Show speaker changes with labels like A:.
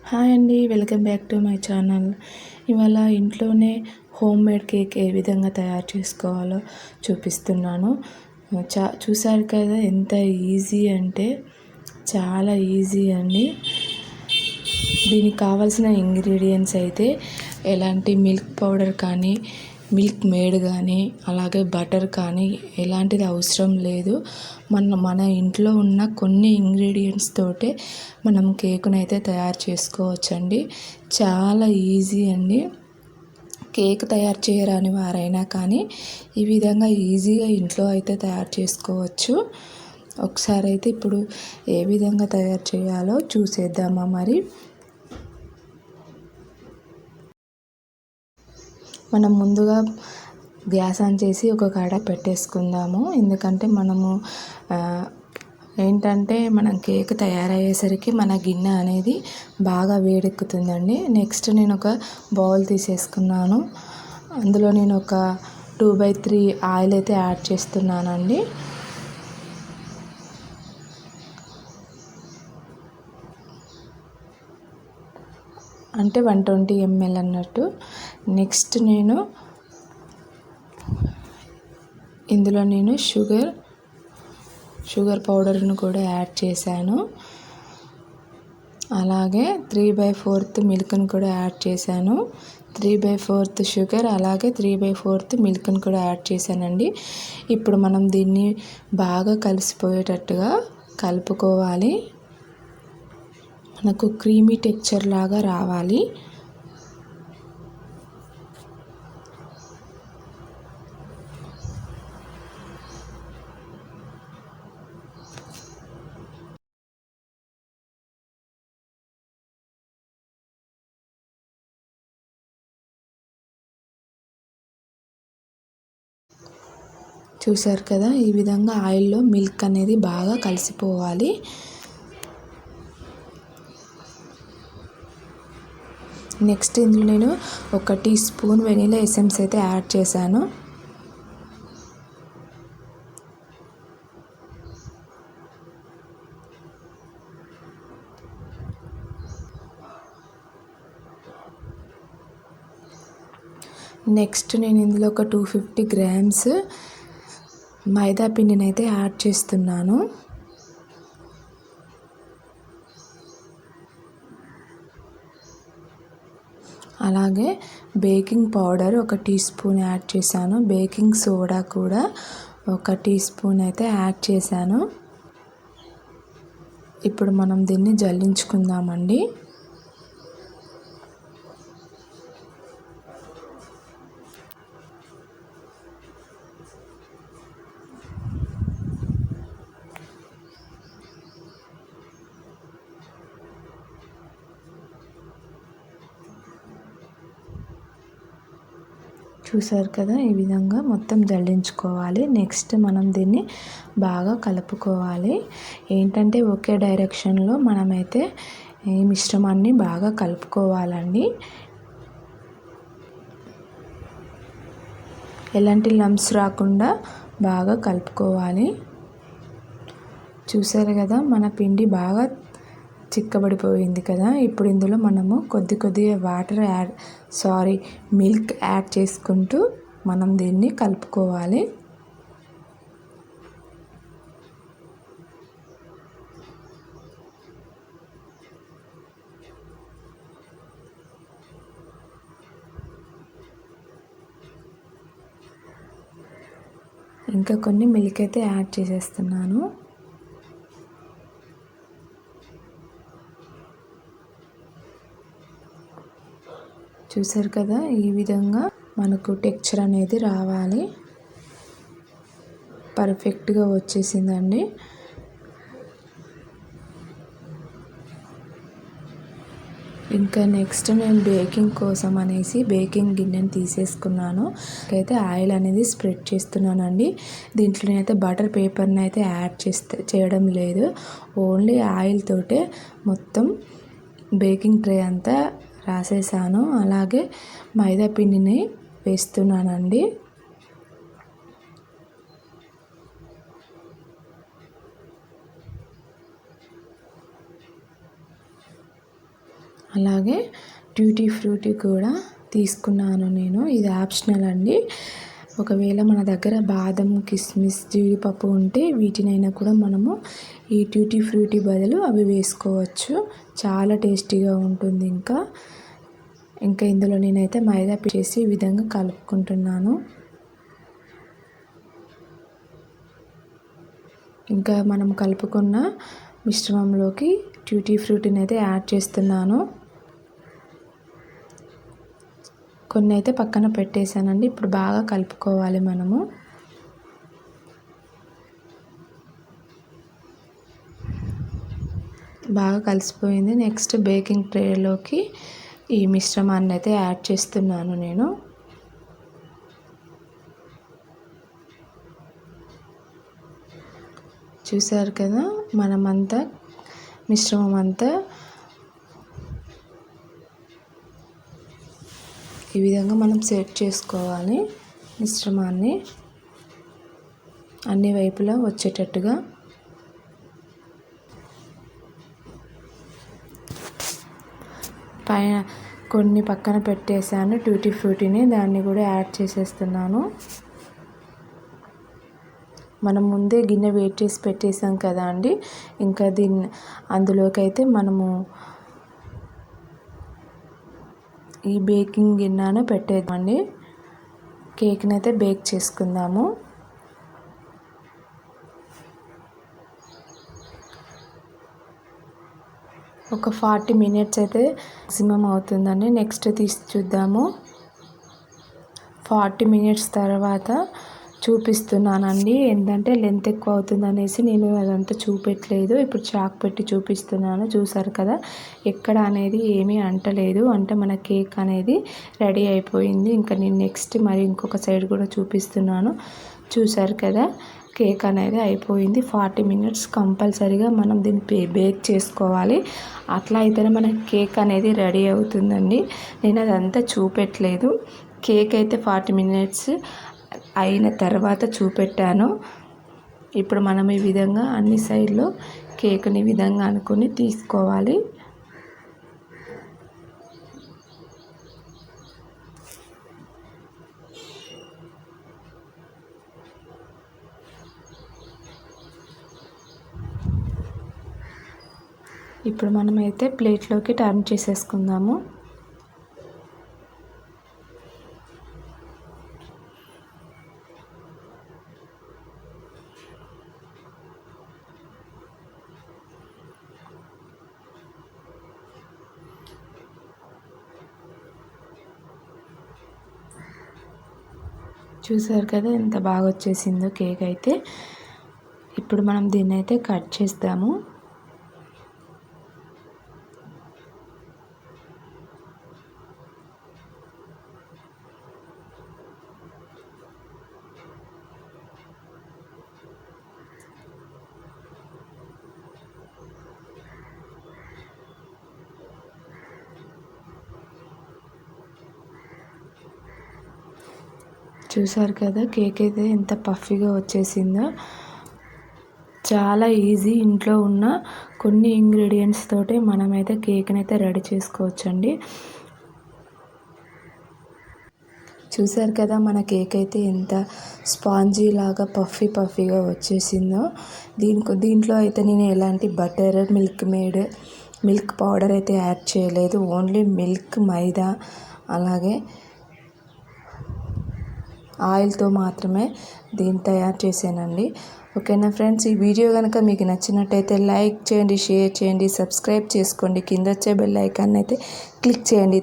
A: Hi అండి, welcome back to my channel. ఇవాళ ఇంట్లోనే హోమ్ మేడ్ కేక్ ఏ విధంగా తయారు చేసుకోవాలో చూపిస్తున్నాను. చూసారు కదా ఎంత ఈజీ అంటే చాలా ఈజీ అండి. దీనికి కావాల్సిన ఇంగ్రీడియంట్స్ అయితే ఎలాంటి మిల్క్ పౌడర్ కానీ, మిల్క్ మేడ్ కానీ, అలాగే బటర్ కానీ ఎలాంటిది అవసరం లేదు. మన ఇంట్లో ఉన్న కొన్ని ఇంగ్రీడియంట్స్ తోటే మనం కేకును అయితే తయారు చేసుకోవచ్చండి. చాలా ఈజీ అండి. కేక్ తయారు చేయరాని వారైనా కానీ ఈ విధంగా ఈజీగా ఇంట్లో అయితే తయారు చేసుకోవచ్చు. ఒకసారి అయితే ఇప్పుడు ఏ విధంగా తయారు చేయాలో చూసేద్దామా మరి. మనం ముందుగా గ్యాస్ ఆన్ చేసి ఒక కాడ పెట్టేసుకుందాము. ఎందుకంటే మనము ఏంటంటే మనం కేక్ తయారయ్యేసరికి మన గిన్నె అనేది బాగా వేడెక్కుతుందండి. నెక్స్ట్ నేను ఒక బౌల్ తీసేసుకున్నాను. అందులో నేను ఒక 2/3 ఆయిల్ అయితే యాడ్ చేస్తున్నానండి. అంటే 120 ml అన్నట్టు. నెక్స్ట్ ఇందులో నేను షుగర్ పౌడర్ను కూడా యాడ్ చేశాను. అలాగే 3/4 మిల్క్ని కూడా యాడ్ చేశాను. 3/4 షుగర్, అలాగే 3/4 మిల్క్ని కూడా యాడ్ చేశానండి. ఇప్పుడు మనం దీన్ని బాగా కలిసిపోయేటట్టుగా కలుపుకోవాలి. మనకు క్రీమీ టెక్స్చర్ లాగా రావాలి. చూసారు కదా, ఈ విధంగా ఆయిల్లో మిల్క్ అనేది బాగా కలిసిపోవాలి. నెక్స్ట్ ఇందులో నేను 1 టీ స్పూన్ వెనిలా ఎసెన్స్ అయితే యాడ్ చేశాను. నెక్స్ట్ నేను ఇందులో ఒక 250 గ్రామ్స్ మైదా పిండిని అయితే యాడ్ చేస్తున్నాను. అలాగే baking powder 1 teaspoon add చేశాను. బేకింగ్ సోడా కూడా 1 టీ స్పూన్ అయితే యాడ్ చేశాను. ఇప్పుడు మనం దీన్ని జల్లించుకుందామండి. చూసారు కదా, ఈ విధంగా మొత్తం జల్లించుకోవాలి. నెక్స్ట్ మనం దీన్ని బాగా కలుపుకోవాలి. ఏంటంటే ఒకే డైరెక్షన్లో మనమైతే ఈ మిశ్రమాన్ని బాగా కలుపుకోవాలండి. ఎలాంటి లంప్స్ రాకుండా బాగా కలుపుకోవాలి. చూసారు కదా, మన పిండి బాగా చిక్కబడిపోయింది కదా. ఇప్పుడు ఇందులో మనము కొద్దిగా మిల్క్ యాడ్ చేసుకుంటూ మనం దీన్ని కలుపుకోవాలి. ఇంకా కొన్ని మిల్క్ అయితే యాడ్ చేసేస్తున్నాను. చూసారు కదా, ఈ విధంగా మనకు టెక్స్చర్ అనేది రావాలి. పర్ఫెక్ట్గా వచ్చేసిందండి. ఇంకా నెక్స్ట్ నేను బేకింగ్ కోసం అనేసి బేకింగ్ గిన్నెని తీసేసుకున్నాను. అయితే ఆయిల్ అనేది స్ప్రెడ్ చేస్తున్నానండి. దీంట్లో నేనైతే బటర్ పేపర్ని అయితే యాడ్ చేయడం లేదు. ఓన్లీ ఆయిల్ తోటే మొత్తం బేకింగ్ ట్రే అంతా రాసేసాను. అలాగే మైదా పిండిని వేస్తున్నానండి. అలాగే ట్యూటీ ఫ్రూటీ కూడా తీసుకున్నాను నేను. ఇది ఆప్షనల్ అండి. ఒకవేళ మన దగ్గర బాదం, కిస్మిస్, జీడిపప్పు ఉంటే వీటినైనా కూడా మనము ఈ ట్యూటీ ఫ్రూటీ బదులు అవి వేసుకోవచ్చు. చాలా టేస్టీగా ఉంటుంది. ఇంకా ఇందులో నేనైతే మైదా చేసి ఈ విధంగా కలుపుకుంటున్నాను. ఇంకా మనం కలుపుకున్న మిశ్రమంలోకి ట్యూటీ ఫ్రూటీని అయితే యాడ్ చేస్తున్నాను. కొన్ని అయితే పక్కన పెట్టేశానండి. ఇప్పుడు బాగా కలుపుకోవాలి మనము. బాగా కలిసిపోయింది. నెక్స్ట్ బేకింగ్ ట్రేలోకి ఈ మిశ్రమాన్ని అయితే యాడ్ చేస్తున్నాను నేను. చూసారు కదా, మనమంతా మిశ్రమం అంతా ఈ విధంగా మనం సెట్ చేసుకోవాలి. మిశ్రమాన్ని అన్ని వైపులా వచ్చేటట్టుగా. పైన కొన్ని పక్కన పెట్టేశాను ట్యూటీ ఫ్రూటీని, దాన్ని కూడా యాడ్ చేసేస్తున్నాను. మనం ముందే గిన్నె వేడి చేసి పెట్టేసాం కదా అండి. ఇంకా అందులోకి అయితే మనము ఈ బేకింగ్ గిన్నెను పెట్టేద్దామండి. కేక్ని అయితే బేక్ చేసుకుందాము. ఒక 40 మినిట్స్ అయితే మ్యాక్సిమం అవుతుందండి. నెక్స్ట్ తీసి చూద్దాము. 40 మినిట్స్ తర్వాత చూపిస్తున్నానండి. ఏంటంటే లెంత్ ఎక్కువ అవుతుంది అనేసి నేను అదంతా చూపెట్టలేదు. ఇప్పుడు చాక్ పెట్టి చూపిస్తున్నాను. చూసారు కదా, ఎక్కడ అనేది ఏమీ అంటలేదు. అంటే మన కేక్ అనేది రెడీ అయిపోయింది. ఇంకా నేను నెక్స్ట్ మరి ఇంకొక సైడ్ కూడా చూపిస్తున్నాను. చూసారు కదా, కేక్ అనేది అయిపోయింది. 40 మినిట్స్ కంపల్సరీగా మనం దీన్ని బేక్ చేసుకోవాలి. అట్లా అయితేనే మన కేక్ అనేది రెడీ అవుతుందండి. నేను అదంతా చూపెట్టలేదు. కేక్ అయితే 40 మినిట్స్ అయిన తర్వాత చూపెట్టాను. ఇప్పుడు మనం ఈ విధంగా అన్ని సైడ్లో కేక్ని ఈ విధంగా అనుకొని తీసుకోవాలి. ఇప్పుడు మనమైతే ప్లేట్లోకి టర్న్ చేసేసుకుందాము. చూసారు కదా ఎంత బాగా వచ్చేసిందో కేక్ అయితే. ఇప్పుడు మనం దీన్ని అయితే కట్ చేద్దాము. చూసారు కదా, కేక్ అయితే ఎంత పఫీగా వచ్చేసిందో. చాలా ఈజీ. ఇంట్లో ఉన్న కొన్ని ఇంగ్రీడియంట్స్ తోటి మనమైతే కేక్ని అయితే రెడీ చేసుకోవచ్చండి. చూసారు కదా, మన కేక్ అయితే ఎంత స్పాంజీ లాగా పఫీగా వచ్చేసిందో. దీంట్లో అయితే నేను ఎలాంటి బటర్, మిల్క్ పౌడర్ అయితే యాడ్ చేయలేదు. ఓన్లీ మిల్క్, మైదా అలాగే ఆయిల్తో మాత్రమే దీన్ని తయారు చేశానండి. ఓకేనా ఫ్రెండ్స్, ఈ వీడియో కనుక మీకు నచ్చినట్టయితే లైక్ చేయండి, షేర్ చేయండి, సబ్స్క్రైబ్ చేసుకోండి. కింద వచ్చే బెల్ ఐకాన్ అయితే క్లిక్ చేయండి.